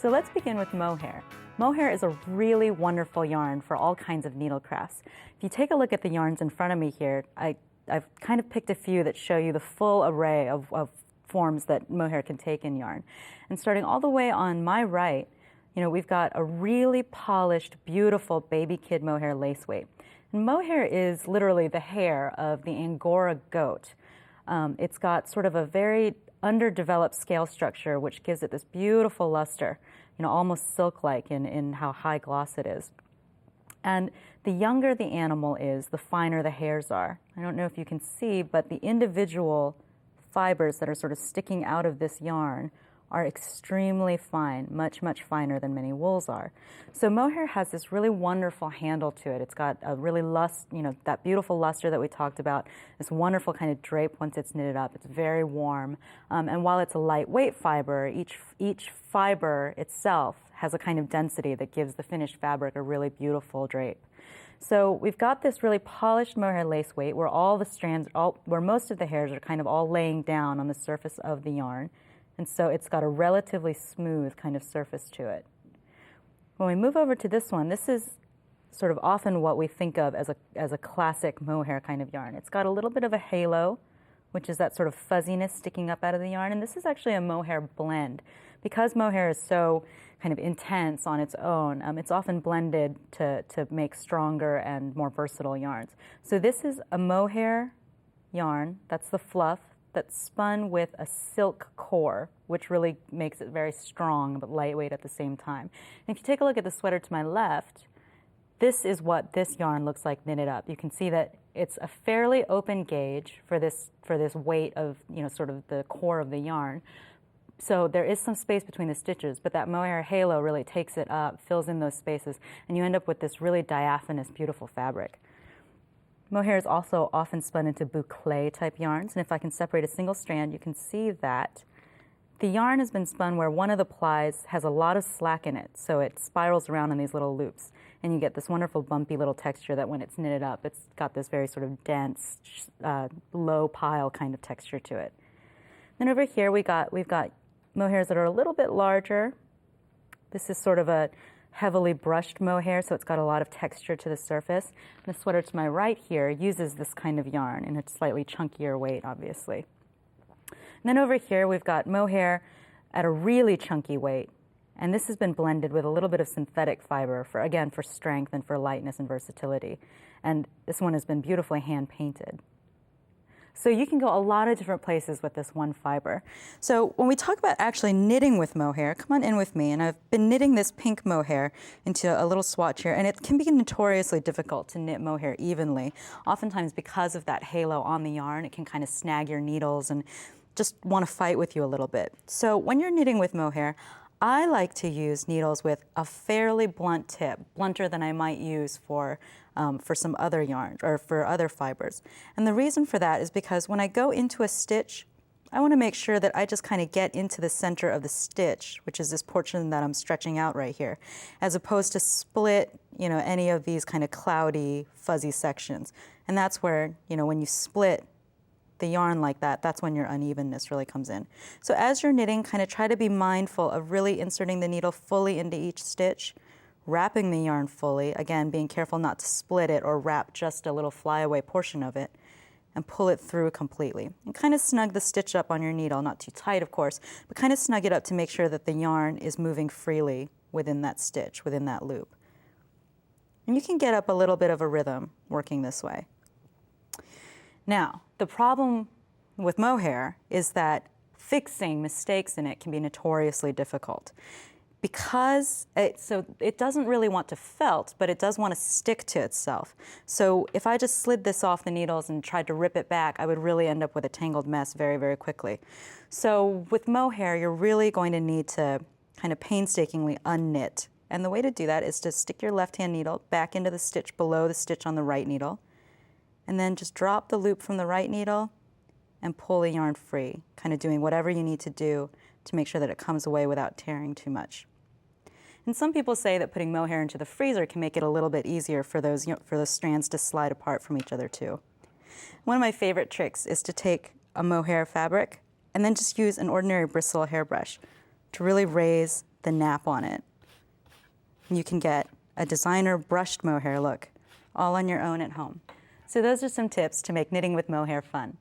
So let's begin with mohair. Mohair is a really wonderful yarn for all kinds of needle crafts. If you take a look at the yarns in front of me here, I've kind of picked a few that show you the full array of forms that mohair can take in yarn. And starting all the way on my right, we've got a really polished, beautiful baby kid mohair lace weight. And mohair is literally the hair of the angora goat. It's got sort of a very underdeveloped scale structure, which gives it this beautiful luster, almost silk-like in how high gloss it is. And the younger the animal is, the finer the hairs are. I don't know if you can see, but the individual fibers that are sort of sticking out of this yarn are extremely fine, much, much finer than many wools are. So mohair has this really wonderful handle to it. It's got a really that beautiful luster that we talked about, this wonderful kind of drape once it's knitted up. It's very warm. And while it's a lightweight fiber, each fiber itself has a kind of density that gives the finished fabric a really beautiful drape. So we've got this really polished mohair lace weight where all the strands, where most of the hairs are kind of all laying down on the surface of the yarn. And so it's got a relatively smooth kind of surface to it. When we move over to this one, this is sort of often what we think of as a classic mohair kind of yarn. It's got a little bit of a halo, which is that sort of fuzziness sticking up out of the yarn. And this is actually a mohair blend. Because mohair is so kind of intense on its own, it's often blended to make stronger and more versatile yarns. So this is a mohair yarn, that's the fluff, that's spun with a silk core, which really makes it very strong but lightweight at the same time. And if you take a look at the sweater to my left, this is what this yarn looks like knitted up. You can see that it's a fairly open gauge for this weight of sort of the core of the yarn. So there is some space between the stitches, but that mohair halo really takes it up, fills in those spaces, and you end up with this really diaphanous, beautiful fabric. Mohair is also often spun into boucle type yarns, and if I can separate a single strand, you can see that the yarn has been spun where one of the plies has a lot of slack in it, so it spirals around in these little loops, and you get this wonderful bumpy little texture that when it's knitted up, it's got this very sort of dense, low pile kind of texture to it. Then over here we've got mohairs that are a little bit larger. This is sort of a heavily brushed mohair, so it's got a lot of texture to the surface. And the sweater to my right here uses this kind of yarn in a slightly chunkier weight, obviously. And then over here, we've got mohair at a really chunky weight. And this has been blended with a little bit of synthetic fiber for strength and for lightness and versatility. And this one has been beautifully hand-painted. So you can go a lot of different places with this one fiber. So when we talk about actually knitting with mohair, come on in with me. And I've been knitting this pink mohair into a little swatch here. And it can be notoriously difficult to knit mohair evenly. Oftentimes because of that halo on the yarn, it can kind of snag your needles and just want to fight with you a little bit. So when you're knitting with mohair, I like to use needles with a fairly blunt tip, blunter than I might use for some other yarns or for other fibers. And the reason for that is because when I go into a stitch, I want to make sure that I just kind of get into the center of the stitch, which is this portion that I'm stretching out right here, as opposed to split, any of these kind of cloudy, fuzzy sections. And that's where, when you split the yarn like that, that's when your unevenness really comes in. So as you're knitting, kind of try to be mindful of really inserting the needle fully into each stitch, wrapping the yarn fully, again, being careful not to split it or wrap just a little flyaway portion of it, and pull it through completely. And kind of snug the stitch up on your needle, not too tight, of course, but kind of snug it up to make sure that the yarn is moving freely within that stitch, within that loop. And you can get up a little bit of a rhythm working this way. Now, the problem with mohair is that fixing mistakes in it can be notoriously difficult. Because it doesn't really want to felt, but it does want to stick to itself. So if I just slid this off the needles and tried to rip it back, I would really end up with a tangled mess very, very quickly. So with mohair, you're really going to need to kind of painstakingly unknit. And the way to do that is to stick your left-hand needle back into the stitch below the stitch on the right needle, and then just drop the loop from the right needle and pull the yarn free, kind of doing whatever you need to do to make sure that it comes away without tearing too much. And some people say that putting mohair into the freezer can make it a little bit easier for those strands to slide apart from each other too. One of my favorite tricks is to take a mohair fabric and then just use an ordinary bristle hairbrush to really raise the nap on it. You can get a designer brushed mohair look all on your own at home. So those are some tips to make knitting with mohair fun.